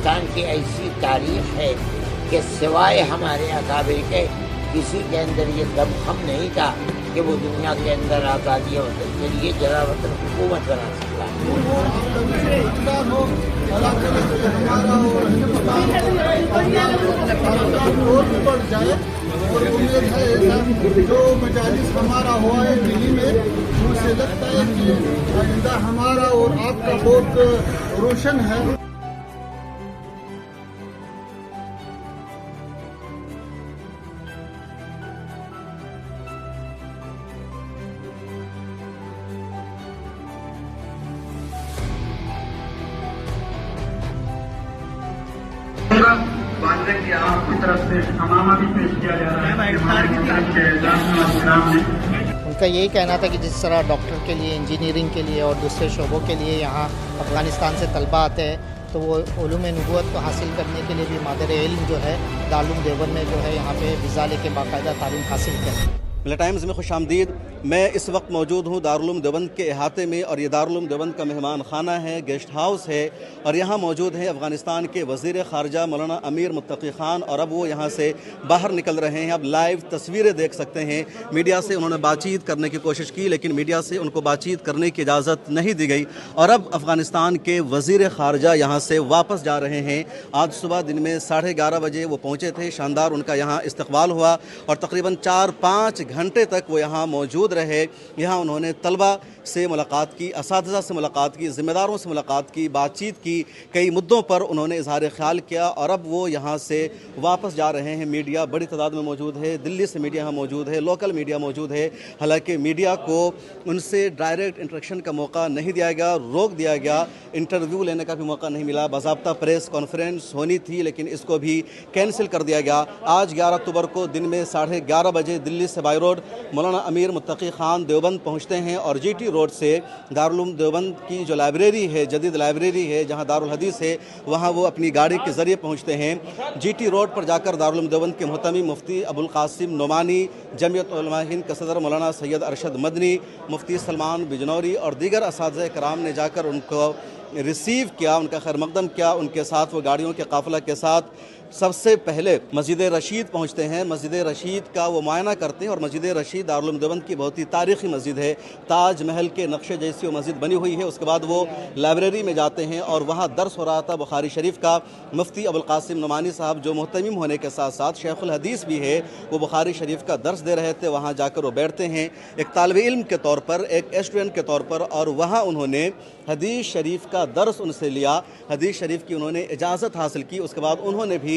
افغانستان کی ایسی تاریخ ہے کہ سوائے ہمارے اکابر کے کسی کے اندر یہ دمخم نہیں تھا کہ وہ دنیا کے اندر آزادی وطن کے لیے جلا وطن حکومت بنا سکتا جو مجالس ہمارا ہوا ہے دلی میں، مجھے لگتا ہے کہ آئندہ ہمارا اور آپ کا بہت روشن ہے۔ کی آپ کی طرف سے امامہ بھی پیش کیا جا رہا ہے۔ ان کا یہی کہنا تھا کہ جس طرح ڈاکٹر کے لیے، انجینئرنگ کے لیے اور دوسرے شعبوں کے لیے یہاں افغانستان سے طلبہ آتے ہیں، تو وہ علوم نبوت کو حاصل کرنے کے لیے بھی مادر علم جو ہے دارالعلوم دیوبند میں جو ہے یہاں پہ ویزا لے کے باقاعدہ تعلیم حاصل کریں۔ ملا ٹائمز میں خوش آمدید۔ میں اس وقت موجود ہوں دارالعلوم دیوبند کے احاطے میں، اور یہ دارالعلوم دیوبند کا مہمان خانہ ہے، گیسٹ ہاؤس ہے، اور یہاں موجود ہیں افغانستان کے وزیر خارجہ مولانا امیر متقی خان، اور اب وہ یہاں سے باہر نکل رہے ہیں۔ اب لائیو تصویریں دیکھ سکتے ہیں۔ میڈیا سے انہوں نے بات چیت کرنے کی کوشش کی، لیکن میڈیا سے ان کو بات چیت کرنے کی اجازت نہیں دی گئی، اور اب افغانستان کے وزیر خارجہ یہاں سے واپس جا رہے ہیں۔ آج صبح دن میں 11:30 بجے وہ پہنچے تھے، شاندار ان کا یہاں استقبال ہوا، اور تقریباً 4-5 گھنٹے تک وہ یہاں موجود رہے۔ یہاں انہوں نے طلبہ سے ملاقات کی، اساتذہ سے ملاقات کی، ذمہ داروں سے ملاقات کی، بات چیت کی، کئی مدوں پر انہوں نے اظہار خیال کیا، اور اب وہ یہاں سے واپس جا رہے ہیں۔ میڈیا بڑی تعداد میں موجود ہے، دلی سے میڈیا یہاں موجود ہے، لوکل میڈیا موجود ہے۔ حالانکہ میڈیا کو ان سے ڈائریکٹ انٹریکشن کا موقع نہیں دیا گیا، روک دیا گیا، انٹرویو لینے کا بھی موقع نہیں ملا۔ باضابطہ پریس کانفرنس ہونی تھی، لیکن اس کو بھی کینسل کر دیا گیا۔ آج 11 اکتوبر کو دن میں 11:30 بجے دلی سے بائی روڈ مولانا امیر متقی خان دیوبند پہنچتے ہیں، اور جی ٹی روڈ سے دارالعلوم دیوبند کی جو لائبریری ہے، جدید لائبریری ہے جہاں دارالحدیث ہے، وہاں وہ اپنی گاڑی کے ذریعے پہنچتے ہیں۔ جی ٹی روڈ پر جا کر دارالعلوم دیوبند کے محتمی مفتی ابوالقاسم نعمانی، جمعیت علماء ہند کے صدر مولانا سید ارشد مدنی، مفتی سلمان بجنوری اور دیگر اساتذہ کرام نے جا کر ان کو ریسیو کیا، ان کا خیر مقدم کیا۔ ان کے ساتھ وہ گاڑیوں کے قافلہ کے ساتھ سب سے پہلے مسجد رشید پہنچتے ہیں۔ مسجد رشید کا وہ معائنہ کرتے ہیں، اور مسجد رشید دارالعلوم دیوبند کی بہت ہی تاریخی مسجد ہے، تاج محل کے نقشے جیسی وہ مسجد بنی ہوئی ہے۔ اس کے بعد وہ لائبریری میں جاتے ہیں، اور وہاں درس ہو رہا تھا بخاری شریف کا۔ مفتی ابوالقاسم نعمانی صاحب جو محتمم ہونے کے ساتھ ساتھ شیخ الحدیث بھی ہے، وہ بخاری شریف کا درس دے رہے تھے۔ وہاں جا کر وہ بیٹھتے ہیں ایک طالب علم کے طور پر، ایک اسٹوڈنٹ کے طور پر، اور وہاں انہوں نے حدیث شریف کا درس ان سے لیا، حدیث شریف کی انہوں نے اجازت حاصل کی۔ اس کے بعد انہوں نے بھی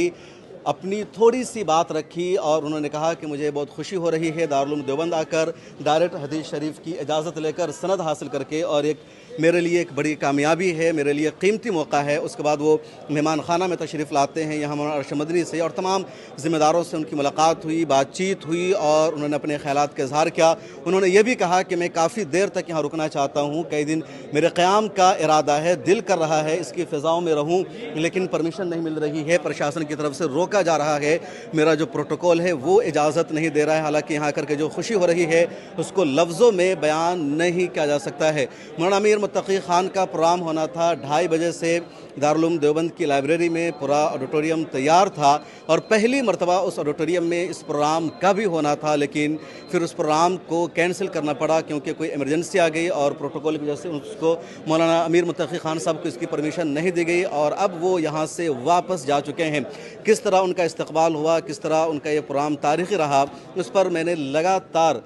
اپنی تھوڑی سی بات رکھی، اور انہوں نے کہا کہ مجھے بہت خوشی ہو رہی ہے دارالعلوم دیوبند آ کر، ڈائریکٹ حدیث شریف کی اجازت لے کر، سند حاصل کر کے، اور ایک میرے لیے ایک بڑی کامیابی ہے، میرے لیے قیمتی موقع ہے۔ اس کے بعد وہ مہمان خانہ میں تشریف لاتے ہیں، یہاں مولانا ارشد مدنی سے اور تمام ذمہ داروں سے ان کی ملاقات ہوئی، بات چیت ہوئی، اور انہوں نے اپنے خیالات کا اظہار کیا۔ انہوں نے یہ بھی کہا کہ میں کافی دیر تک یہاں رکنا چاہتا ہوں، کئی دن میرے قیام کا ارادہ ہے، دل کر رہا ہے اس کی فضاؤں میں رہوں، لیکن پرمیشن نہیں مل رہی ہے، پرشاسن کی طرف سے روکا جا رہا ہے، میرا جو پروٹوکول ہے وہ اجازت نہیں دے رہا ہے۔ حالانکہ یہاں کر کے جو خوشی ہو رہی ہے اس کو لفظوں میں بیان نہیں کیا جا سکتا ہے۔ مولانا امیر متقی خان کا پروگرام ہونا تھا 2:30 بجے سے دارالعلوم دیوبند کی لائبریری میں، پورا آڈیٹوریم تیار تھا، اور پہلی مرتبہ اس آڈیٹوریم میں اس پروگرام کا بھی ہونا تھا، لیکن پھر اس پروگرام کو کینسل کرنا پڑا کیونکہ کوئی ایمرجنسی آ گئی، اور پروٹوکول کی وجہ سے اس کو مولانا امیر متقی خان صاحب کو اس کی پرمیشن نہیں دی گئی، اور اب وہ یہاں سے واپس جا چکے ہیں۔ کس طرح ان کا استقبال ہوا، کس طرح ان کا یہ پروگرام تاریخی رہا، اس پر میں نے لگاتار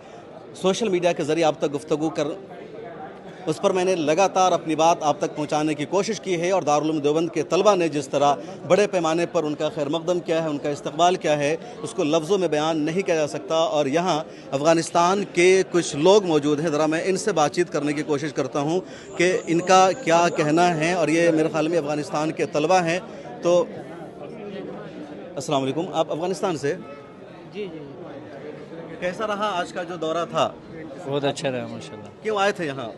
سوشل میڈیا کے ذریعے اپنی بات آپ تک پہنچانے کی کوشش کی ہے، اور دارالعلوم دیوبند کے طلبہ نے جس طرح بڑے پیمانے پر ان کا خیر مقدم کیا ہے، ان کا استقبال کیا ہے، اس کو لفظوں میں بیان نہیں کیا جا سکتا۔ اور یہاں افغانستان کے کچھ لوگ موجود ہیں، ذرا میں ان سے بات چیت کرنے کی کوشش کرتا ہوں کہ ان کا کیا کہنا ہے، اور یہ میرے خیال میں افغانستان کے طلبہ ہیں۔ تو السلام علیکم، آپ افغانستان سے؟ جی جی کیسا رہا آج کا جو دورہ تھا؟ بہت اچھا رہا ماشاءاللہ۔ کیوں آئے تھے یہاں؟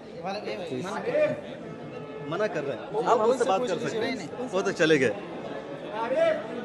منع کر رہے ہیں، آپ ان سے بات کر سکتے ہیں، وہ تو چلے گئے۔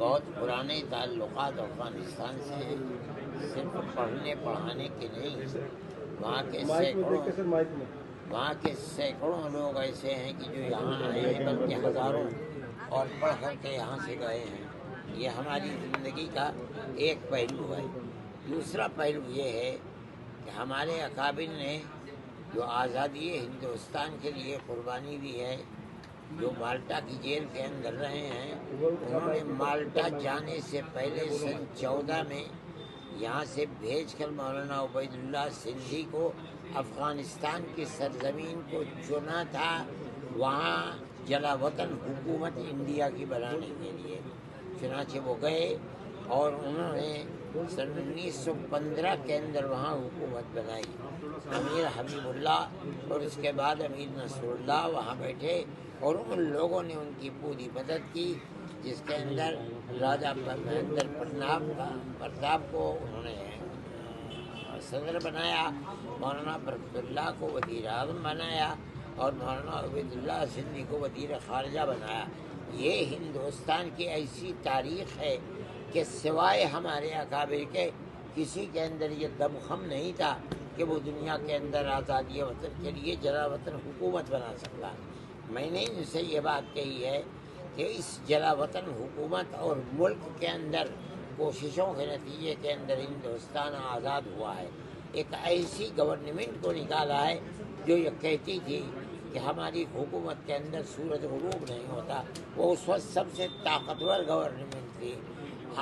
بہت پرانے تعلقات افغانستان سے ہیں، صرف پڑھنے پڑھانے کے نہیں، وہاں کے سینکڑوں لوگ ایسے ہیں کہ جو یہاں آئے ہیں، بلکہ ہزاروں، اور پڑھ کر کے یہاں سے گئے ہیں۔ یہ ہماری زندگی کا ایک پہلو ہے۔ دوسرا پہلو یہ ہے کہ ہمارے اکابر نے جو آزادی ہندوستان کے لیے قربانی دی ہے، جو مالٹا کی جیل کے اندر رہے ہیں، انہوں نے مالٹا جانے سے پہلے سن 14 میں یہاں سے بھیج کر مولانا عبید اللہ سندھی کو افغانستان کی سرزمین کو چنا تھا، وہاں جلا وطن حکومت انڈیا کی بنانے کے لیے۔ چنانچہ وہ گئے اور انہوں نے سن 1915 کے اندر وہاں حکومت بنائی۔ امیر حبیب اللہ اور اس کے بعد امیر نصر اللہ وہاں بیٹھے، اور ان لوگوں نے ان کی پوری مدد کی، جس کے اندر راجہ مہندر پرتاپ کو انہوں نے صدر بنایا، مولانا برکت اللہ کو وزیر اعظم بنایا، اور مولانا عبید اللہ سندھی کو وزیر خارجہ بنایا۔ یہ ہندوستان کی ایسی تاریخ ہے کہ سوائے ہمارے اکابر کے کسی کے اندر یہ دمخم نہیں تھا کہ وہ دنیا کے اندر آزادی وطن کے لیے جلا وطن حکومت بنا سکتا۔ میں نے ان سے یہ بات کہی ہے کہ اس جلا وطن حکومت اور ملک کے اندر کوششوں کے نتیجے کے اندر ہندوستان آزاد ہوا ہے۔ ایک ایسی گورنمنٹ کو نکالا ہے جو یہ کہتی تھی کہ ہماری حکومت کے اندر سورج غروب نہیں ہوتا، وہ اس وقت سب سے طاقتور گورنمنٹ تھی۔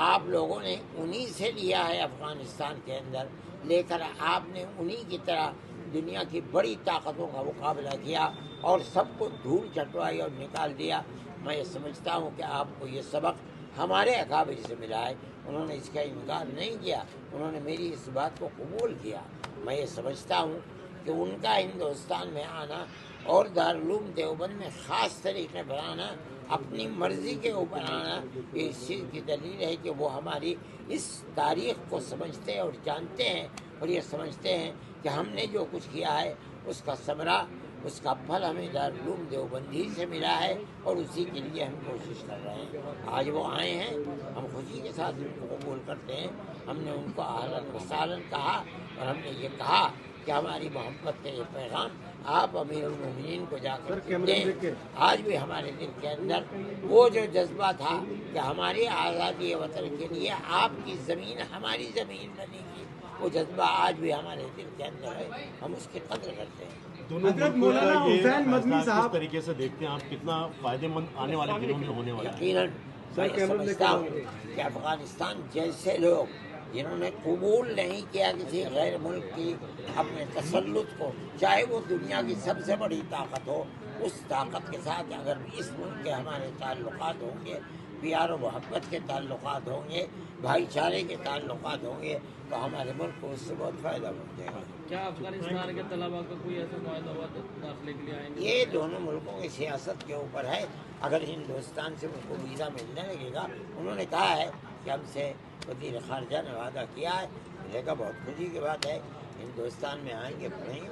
آپ لوگوں نے انہی سے لیا ہے افغانستان کے اندر، لے کر آپ نے انہی کی طرح دنیا کی بڑی طاقتوں کا مقابلہ کیا اور سب کو دھول چٹوائی اور نکال دیا۔ میں یہ سمجھتا ہوں کہ آپ کو یہ سبق ہمارے اکابر سے ملا ہے۔ انہوں نے اس کا انکار نہیں کیا، انہوں نے میری اس بات کو قبول کیا۔ میں یہ سمجھتا ہوں کہ ان کا ہندوستان میں آنا اور دارالعلوم دیوبند میں خاص طریقے پر آنا، اپنی مرضی کے اوپر آنا، یہ اس چیز کی دلیل ہے کہ وہ ہماری اس تاریخ کو سمجھتے اور جانتے ہیں، اور یہ سمجھتے ہیں کہ ہم نے جو کچھ کیا ہے اس کا ثمرہ، اس کا پھل ہمیں دارالعلوم دیوبند ہی سے ملا ہے، اور اسی کے لیے ہم کوشش کر رہے ہیں۔ آج وہ آئے ہیں، ہم خوشی کے ساتھ ان کو قبول کرتے ہیں۔ ہم نے ان کو اہلاً و سہلاً کہا، اور ہم نے یہ کہا کہ ہماری محبت کا یہ پیغام آپ امیر المومنین کو جا کر دیں۔ آج بھی ہمارے دل کے اندر وہ جو جذبہ تھا کہ ہماری آزادی وطن کے لیے آپ کی زمین ہماری زمین بنے گی، وہ جذبہ آج بھی ہمارے دل کے اندر ہے، ہم اس کی قدر کرتے ہیں۔ حضرت مولانا حسین مدنی صاحب کس طریقے سے دیکھتے ہیں آپ، کتنا فائدے مند آنے والے دنوں میں ہونے والا ہے؟ یقیناً میں یہ سمجھتا ہوں کہ افغانستان جیسے لوگ جنہوں نے قبول نہیں کیا کسی غیر ملک کی اپنے تسلط کو، چاہے وہ دنیا کی سب سے بڑی طاقت ہو، اس طاقت کے ساتھ اگر اس ملک کے ہمارے تعلقات ہوں گے، پیار و محبت کے تعلقات ہوں گے، بھائی چارے کے تعلقات ہوں گے، تو ہمارے ملک کو اس سے بہت فائدہ پہنچے گا۔ کیا افغانستان کے طلبا کا کوئی ایسا معاہدہ ہوا داخلے کے لیے آئیں گے؟ یہ دونوں ملکوں کی سیاست کے اوپر ہے۔ اگر ہندوستان سے ان کو ویزا ملنے لگے گا، انہوں نے کہا ہے کہ ہم سے وزیر خارجہ نے وعدہ کیا ہے، ملے گا، بہت خوشی کی بات ہے۔ ہندوستان میں آئیں گے، پڑھیں گے۔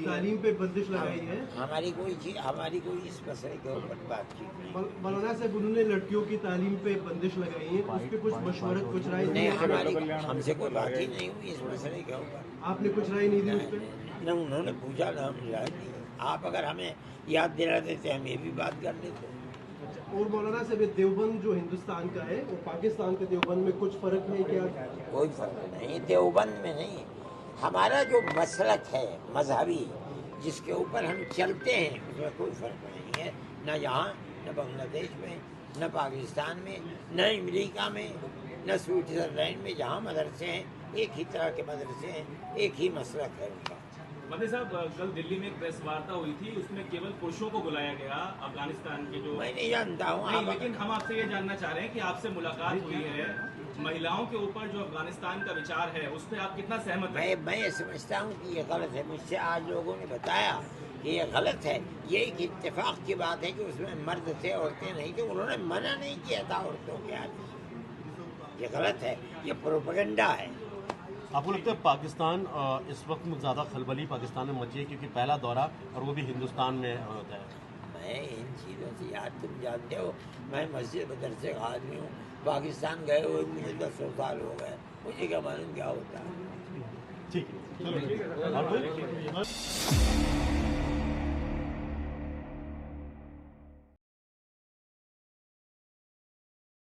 تعلیم پہ بندش لگائی ہے؟ ہماری کوئی اس مسئلے کے اوپر بات چیت نہیں۔ مولانا صاحب انہوں نے لڑکیوں کی تعلیم پہ بندش لگائی ہے، اس پہ کچھ مشورت، کچھ رائے نہیں، ہم سے کوئی بات ہی نہیں ہوئی اس مسئلے کے اوپر۔ آپ نے کچھ رائے نہیں دی اس پہ؟ نہ انہوں نے پوچھا، نہ ہم نے رائے دی۔ آپ اگر ہمیں یاد دلا دیتے ہم یہ بھی بات کر لیتے۔ اور مولانا صاحب دیوبند جو ہندوستان کا ہے، وہ پاکستان کے دیوبند میں کچھ فرق ہے کیا؟ کوئی فرق نہیں، دیوبند میں نہیں۔ ہمارا جو مسلک ہے مذہبی، جس کے اوپر ہم چلتے ہیں، اس میں کوئی فرق نہیں ہے، نہ یہاں، نہ بنگلہ دیش میں، نہ پاکستان میں، نہ امریکہ میں، نہ سوئٹزرلینڈ میں، جہاں مدرسے ہیں ایک ہی طرح کے مدرسے ہیں، ایک ہی مسلک ہے ان کا۔ مدنی صاحب، کل دلی میں ایک پریس وارتا ہوئی تھی، اس میں کیول پروشوں کو بلایا گیا افغانستان کے جو، میں نہیں جانتا ہوں، نہیں، لیکن ہم آپ سے یہ جاننا چاہ رہے ہیں کہ آپ سے ملاقات ہوئی ہے، مہیلاؤں کے اوپر جو افغانستان کا وچار ہے اس پہ آپ کتنا سہمت ہیں؟ میں یہ سمجھتا ہوں کہ یہ غلط ہے۔ مجھ سے آج لوگوں نے بتایا کہ یہ غلط ہے۔ یہ ایک اتفاق کی بات ہے کہ اس میں مرد تھے، عورتیں نہیں تھے، انہوں نے منع نہیں کیا تھا عورتوں کے آنے۔ یہ غلط ہے، یہ پروپیگنڈا ہے۔ آپ کو لگتا ہے پاکستان اس وقت زیادہ خلبلی پاکستان میں مچی ہے کیونکہ پہلا دورہ اور وہ بھی ہندوستان میں ہوتا ہے؟ ہے ان چیزوں سے یار. تم جانتے ہو میں مسجد مدرسے کا آدمی ہوں, پاکستان گئے ہوئے مجھے 10 سال ہو گئے, مجھے کیا معلوم کیا ہوتا ہے. ٹھیک ہے.